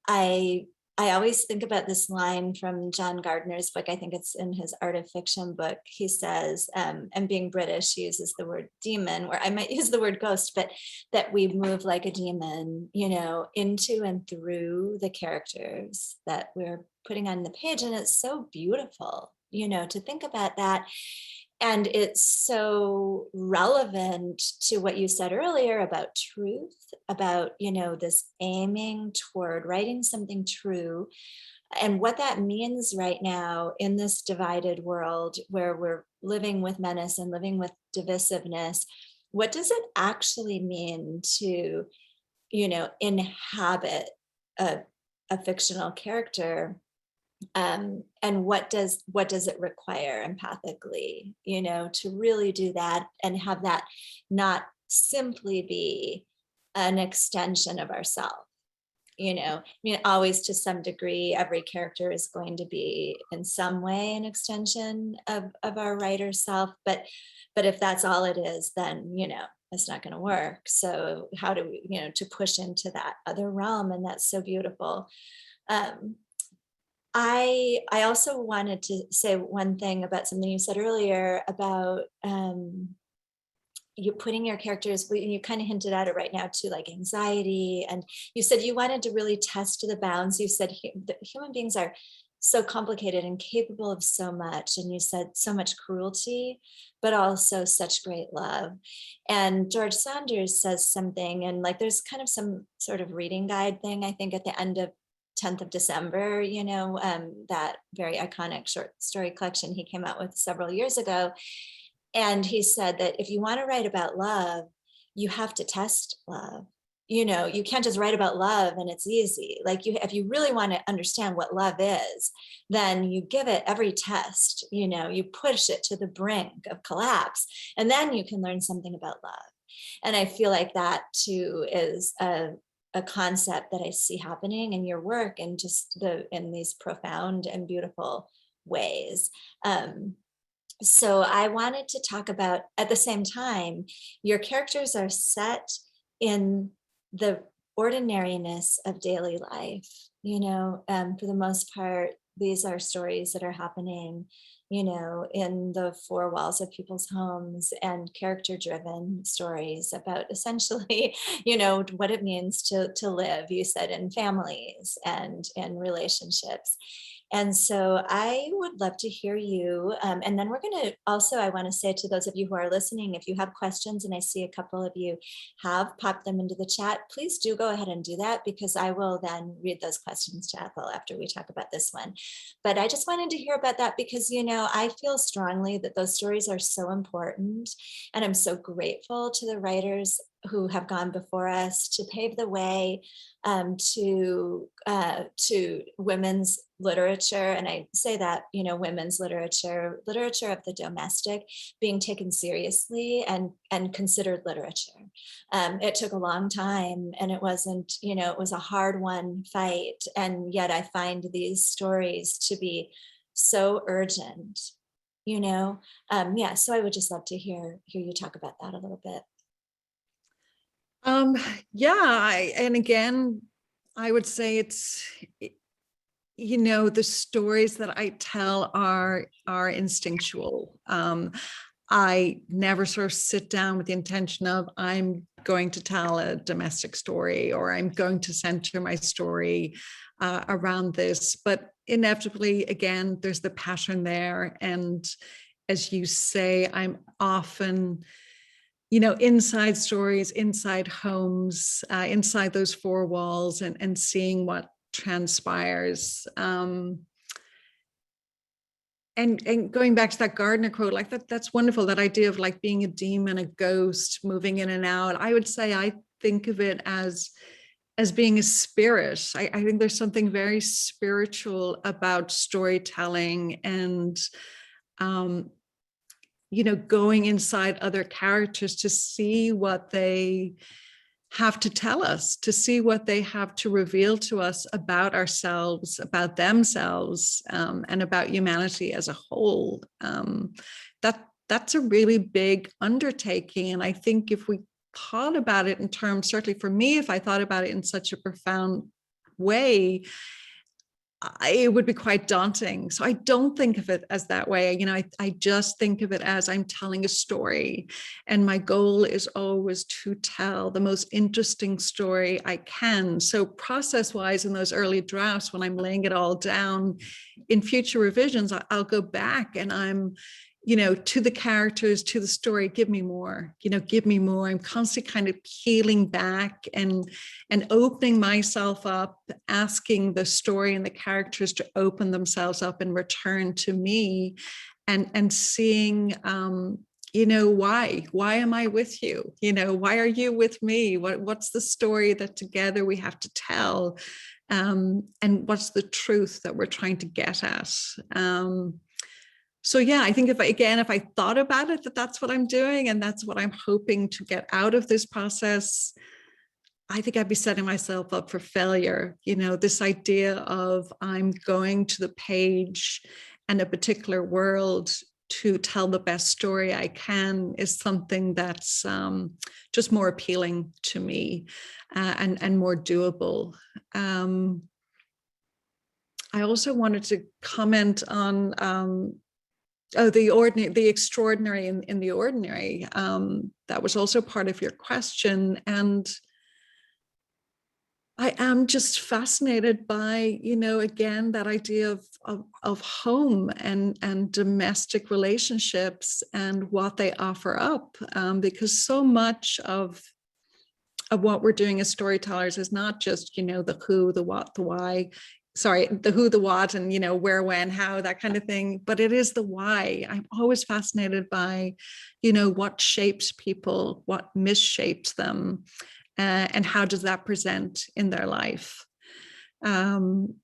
I I always think about this line from John Gardner's book. I think it's in his Art of Fiction book. He says, and being British, he uses the word demon, where I might use the word ghost, but that we move like a demon, you know, into and through the characters that we're putting on the page. And it's so beautiful, you know, to think about that. And it's so relevant to what you said earlier about truth, about, you know, this aiming toward writing something true, and what that means right now in this divided world where we're living with menace and living with divisiveness. What does it actually mean to, you know, inhabit a fictional character? And what does it require empathically, you know, to really do that and have that not simply be an extension of ourselves, you know? I mean, always to some degree, every character is going to be in some way an extension of our writer self, but if that's all it is, then, you know, it's not going to work. So how do we, you know, to push into that other realm? And that's so beautiful. I also wanted to say one thing about something you said earlier about you putting your characters, you kind of hinted at it right now too, like anxiety. And you said you wanted to really test the bounds. You said that human beings are so complicated and capable of so much. And you said so much cruelty, but also such great love. And George Saunders says something, and like there's kind of some sort of reading guide thing, I think, at the end of 10th of December, you know, that very iconic short story collection he came out with several years ago. And he said that if you want to write about love, you have to test love. You know, you can't just write about love and it's easy. Like if you really want to understand what love is, then you give it every test, you know, you push it to the brink of collapse, and then you can learn something about love. And I feel like that too is a concept that I see happening in your work, and just in these profound and beautiful ways. So I wanted to talk about, at the same time, your characters are set in the ordinariness of daily life. You know, for the most part, these are stories that are happening, you know, in the four walls of people's homes, and character-driven stories about essentially, you know, what it means to live, you said, in families and in relationships. And so I would love to hear you. And then we're going to also, I want to say to those of you who are listening, if you have questions, and I see a couple of you have popped them into the chat, please do go ahead and do that, because I will then read those questions to Ethel after we talk about this one. But I just wanted to hear about that, because, you know, I feel strongly that those stories are so important. And I'm so grateful to the writers who have gone before us to pave the way to women's literature. And I say that, you know, women's literature of the domestic, being taken seriously and considered literature. It took a long time, and it wasn't, you know, it was a hard-won fight. And yet I find these stories to be so urgent, you know. Yeah, so I would just love to hear you talk about that a little bit. And again, I would say it's, you know, the stories that I tell are instinctual. I never sort of sit down with the intention of, I'm going to tell a domestic story, or I'm going to center my story around this. But inevitably, again, there's the pattern there. And as you say, I'm often, you know, inside stories, inside homes, inside those four walls, and seeing what transpires. And going back to that Gardner quote, like that's wonderful, that idea of like being a demon, a ghost, moving in and out. I would say I think of it as being a spirit. I think there's something very spiritual about storytelling, and you know, going inside other characters to see what they have to tell us, to see what they have to reveal to us about ourselves, about themselves, and about humanity as a whole. That's a really big undertaking. And I think if we thought about it in terms, certainly for me, if I thought about it in such a profound way, it would be quite daunting. So I don't think of it as that way. You know, I just think of it as I'm telling a story, and my goal is always to tell the most interesting story I can. So process-wise, in those early drafts, when I'm laying it all down, in future revisions, I'll go back and I'm, you know, to the characters, to the story, give me more, you know, give me more. I'm constantly kind of peeling back and opening myself up, asking the story and the characters to open themselves up and return to me, and seeing, you know, why am I with you? You know, why are you with me? What's the story that together we have to tell? And what's the truth that we're trying to get at? So yeah, I think if I thought about it, that's what I'm doing, and that's what I'm hoping to get out of this process, I think I'd be setting myself up for failure. You know, this idea of I'm going to the page and a particular world to tell the best story I can is something that's just more appealing to me, and more doable. I also wanted to comment on the extraordinary in the ordinary. That was also part of your question. And I am just fascinated by, you know, again, that idea of home and domestic relationships and what they offer up, because so much of what we're doing as storytellers is not just, you know, the who, the what, the why, the who, the what, and, you know, where, when, how, that kind of thing, but it is the why. I'm always fascinated by, you know, what shapes people, what misshapes them, and how does that present in their life. And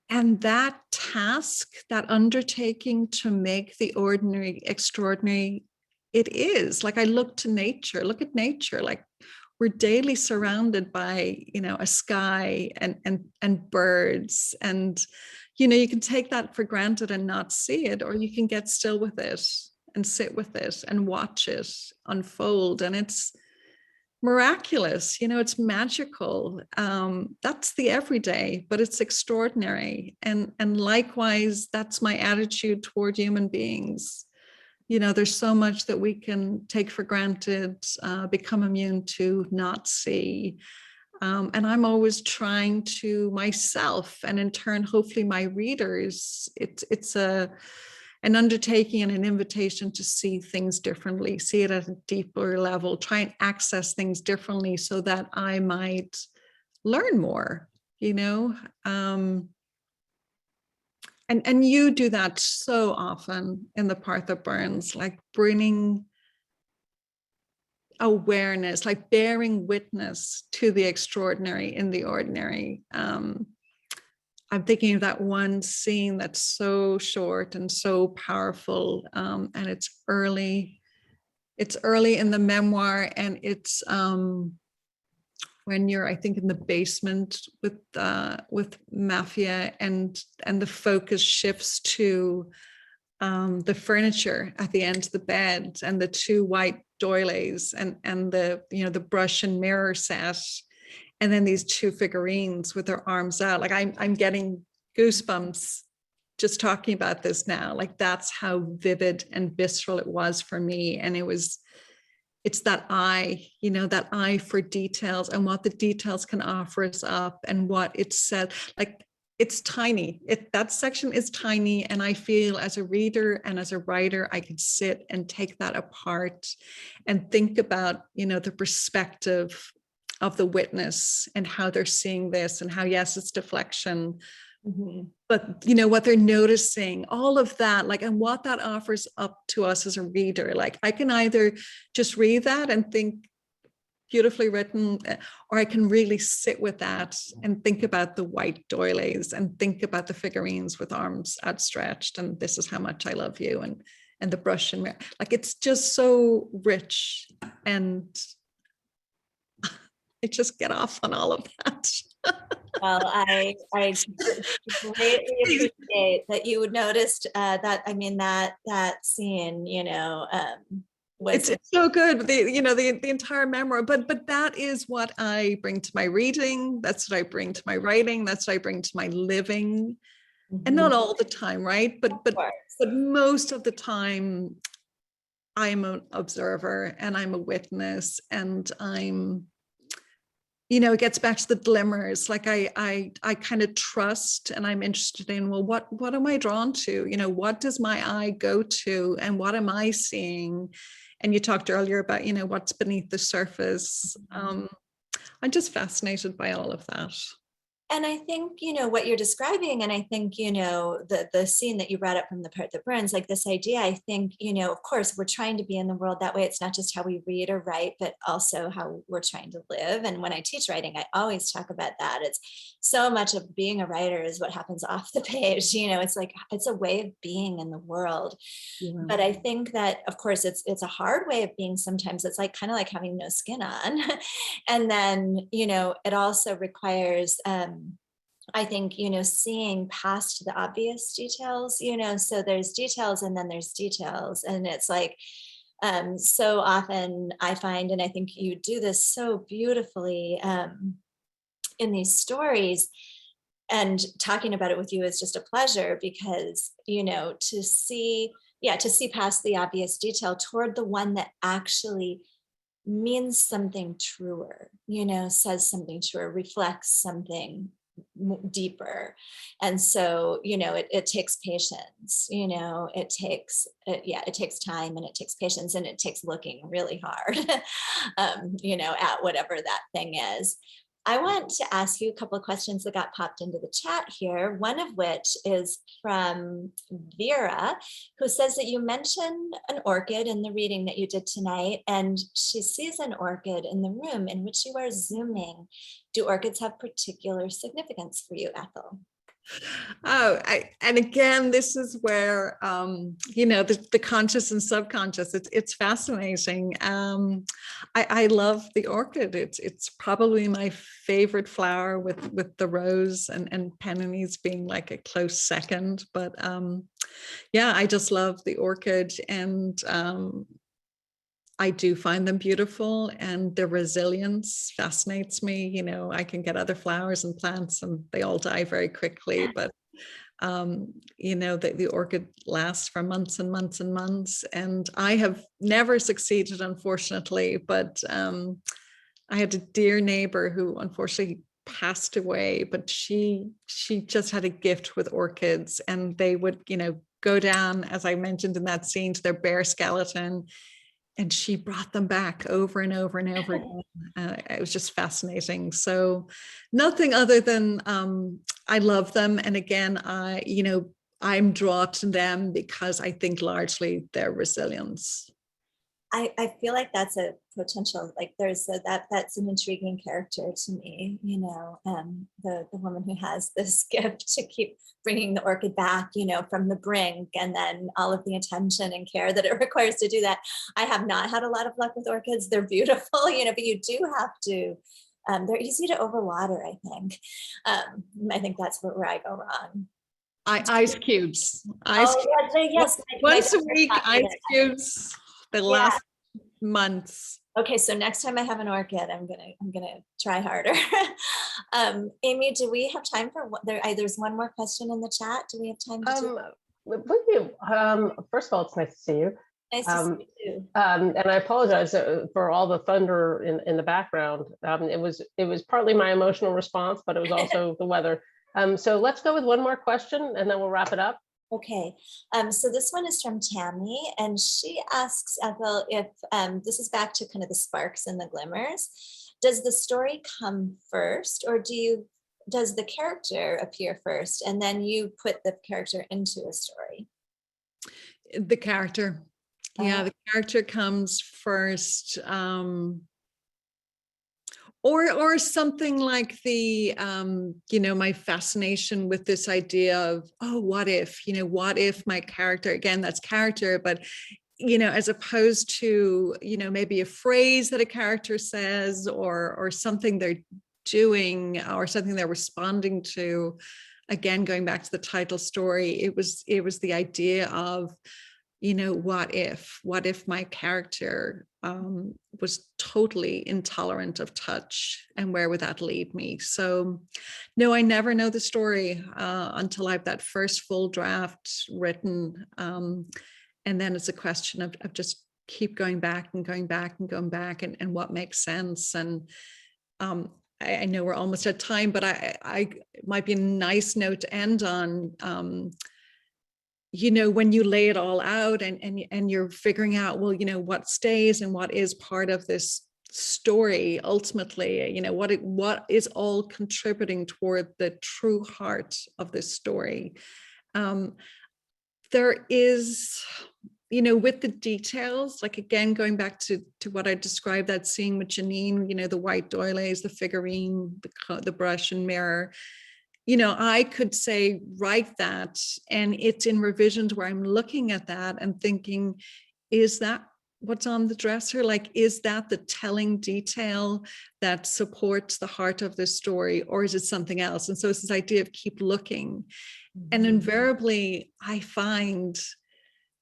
that task, that undertaking to make the ordinary extraordinary, it is like, I look at nature, like we're daily surrounded by, you know, a sky and birds, and, you know, you can take that for granted and not see it, or you can get still with it and sit with it and watch it unfold. And it's miraculous, you know, it's magical. That's the everyday, but it's extraordinary. And likewise, that's my attitude toward human beings. You know, there's so much that we can take for granted, become immune to, not see. And I'm always trying to myself, and in turn, hopefully my readers, it's an undertaking and an invitation to see things differently, see it at a deeper level, try and access things differently so that I might learn more, you know. And you do that so often in The Part That Burns, like bringing awareness, like bearing witness to the extraordinary in the ordinary. I'm thinking of that one scene that's so short and so powerful, and it's early in the memoir, and it's when you're, I think, in the basement with Mafia, and the focus shifts to the furniture at the end of the bed, and the two white doilies, and the, you know, the brush and mirror set, and then these two figurines with their arms out. Like I'm getting goosebumps just talking about this now. Like that's how vivid and visceral it was for me. And it's that eye, you know, that eye for details and what the details can offer us up, and what it said. Like it's tiny. That section is tiny. And I feel as a reader and as a writer, I could sit and take that apart and think about, you know, the perspective of the witness and how they're seeing this, and how, yes, it's deflection, but, you know, what they're noticing, all of that, like, and what that offers up to us as a reader. Like I can either just read that and think beautifully written, or I can really sit with that and think about the white doilies and think about the figurines with arms outstretched, and this is how much I love you, and the brush and mirror. Like it's just so rich, and I just get off on all of that. Well, I greatly appreciate that you would notice that. I mean, that scene, you know, was it's so good. The entire memoir, but that is what I bring to my reading. That's what I bring to my writing. That's what I bring to my living. And not all the time, right? But most of the time, I'm an observer and I'm a witness, and I'm, it gets back to the glimmers. Like I kind of trust, and I'm interested in, well, what am I drawn to? What does my eye go to, and what am I seeing? And you talked earlier about, what's beneath the surface. I'm just fascinated by all of that. And I think, what you're describing, and I think, the scene that you brought up from The Part That Burns, like this idea, I think, of course, we're trying to be in the world that way. It's not just how we read or write, but also how we're trying to live. And when I teach writing, I always talk about that. It's so much of being a writer is what happens off the page. It's like, it's a way of being in the world. Yeah. But I think that, of course, it's a hard way of being sometimes. It's like kind of like having no skin on. And then, it also requires, I think, seeing past the obvious details, so there's details and then there's details. And it's like, so often I find, and I think you do this so beautifully in these stories, and talking about it with you is just a pleasure, because, to see past the obvious detail toward the one that actually means something truer, says something truer, reflects something deeper. And so, it takes patience, it takes time, and it takes patience, and it takes looking really hard, at whatever that thing is. I want to ask you a couple of questions that got popped into the chat here, one of which is from Vera, who says that you mentioned an orchid in the reading that you did tonight, and she sees an orchid in the room in which you are Zooming. Do orchids have particular significance for you, Ethel? And again, this is where, the conscious and subconscious, it's fascinating. I love the orchid. It's probably my favorite flower, with the rose and peonies being like a close second. But I just love the orchid, and I do find them beautiful, and their resilience fascinates me. I can get other flowers and plants and they all die very quickly, but the orchid lasts for months and months and months. And I have never succeeded, unfortunately, but I had a dear neighbor who unfortunately passed away, but she just had a gift with orchids, and they would, go down, as I mentioned in that scene, to their bare skeleton. And she brought them back over and over and over again. It was just fascinating. So nothing other than I love them. And again, I'm drawn to them because I think largely their resilience. I feel like that's a potential, like that's an intriguing character to me, the woman who has this gift to keep bringing the orchid back, from the brink, and then all of the attention and care that it requires to do that. I have not had a lot of luck with orchids. They're beautiful, but you do have to, they're easy to overwater, I think. I think that's where I go wrong. Ice cubes. Yes. Once a week, ice cubes. The last months. Okay, so next time I have an orchid, I'm gonna try harder. Amy, do we have time for there's one more question in the chat? Do we have time to first of all, it's nice to see you. Nice to see you too. And I apologize for all the thunder in the background. It was partly my emotional response, but it was also the weather. So let's go with one more question, and then we'll wrap it up. Okay, so this one is from Tammy, and she asks Ethel if, this is back to kind of the sparks and the glimmers. Does the story come first, or does the character appear first, and then you put the character into a story? The character. Yeah, the character comes first. Or something like the, my fascination with this idea of, what if my character, again, that's character, but, as opposed to, maybe a phrase that a character says, or something they're doing, or something they're responding to. Again, going back to the title story, it was the idea of, what if my character was totally intolerant of touch, and where would that lead me? So no, I never know the story until I have that first full draft written. And then it's a question of just keep going back and going back and going back and what makes sense. And I know we're almost at time, but I it might be a nice note to end on. When you lay it all out and you're figuring out, well, what stays and what is part of this story ultimately, what is all contributing toward the true heart of this story. There is, with the details, like again, going back to what I described, that scene with Jeannine, the white doilies, the figurine, the brush and mirror, I could say, write that, and it's in revisions where I'm looking at that and thinking, is that what's on the dresser? Like, is that the telling detail that supports the heart of this story, or is it something else? And so it's this idea of keep looking. Mm-hmm. And invariably, I find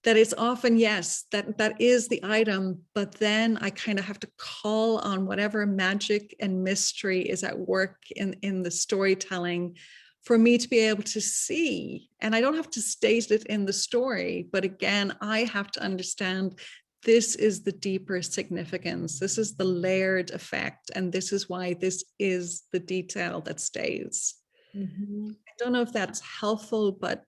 that it's often, yes, that is the item, but then I kind of have to call on whatever magic and mystery is at work in the storytelling for me to be able to see. And I don't have to state it in the story, but again, I have to understand this is the deeper significance. This is the layered effect. And this is why this is the detail that stays. Mm-hmm. I don't know if that's helpful, but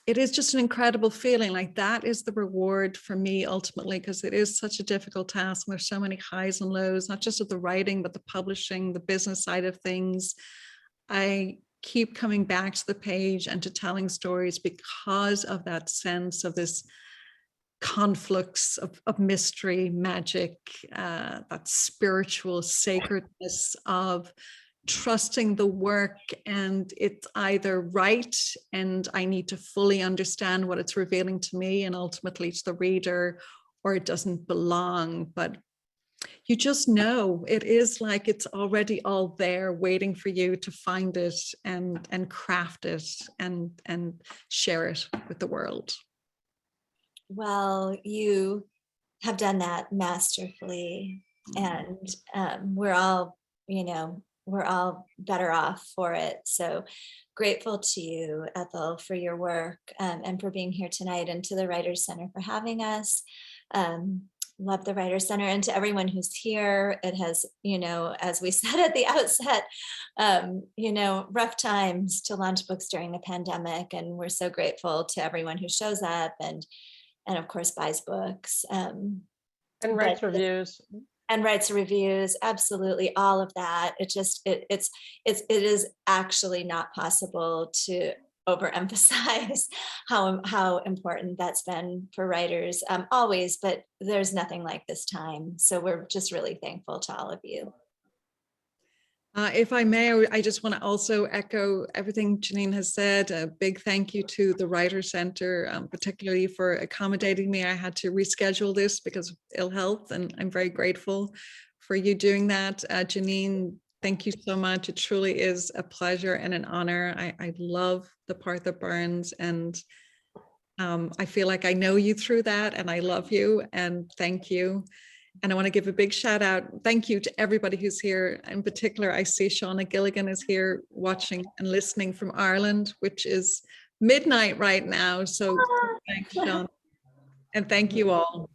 it is just an incredible feeling. Like, that is the reward for me ultimately, because it is such a difficult task. There's so many highs and lows, not just of the writing, but the publishing, the business side of things. I keep coming back to the page and to telling stories because of that sense of this conflux of mystery, magic, that spiritual sacredness of trusting the work, and it's either right and I need to fully understand what it's revealing to me and ultimately to the reader, or it doesn't belong. But you just know it is like it's already all there waiting for you to find it and craft it and share it with the world. Well, you have done that masterfully, and we're all better off for it. So grateful to you, Ethel, for your work and for being here tonight, and to the Writers Center for having us. Love the Writers Center, and to everyone who's here. It has, as we said at the outset, rough times to launch books during the pandemic. And we're so grateful to everyone who shows up and of course buys books. And writes reviews. And writes reviews, absolutely, all of that. It is actually not possible to overemphasize how important that's been for writers always, but there's nothing like this time. So we're just really thankful to all of you. If I may, I just want to also echo everything Jeannine has said. A big thank you to the Writers Center, particularly for accommodating me. I had to reschedule this because of ill health, and I'm very grateful for you doing that. Jeannine, thank you so much. It truly is a pleasure and an honor. I love The Part That Burns, and I feel like I know you through that, and I love you, and thank you. And I want to give a big shout out. Thank you to everybody who's here. In particular, I see Shauna Gilligan is here watching and listening from Ireland, which is midnight right now. So thanks, Shauna. And thank you all.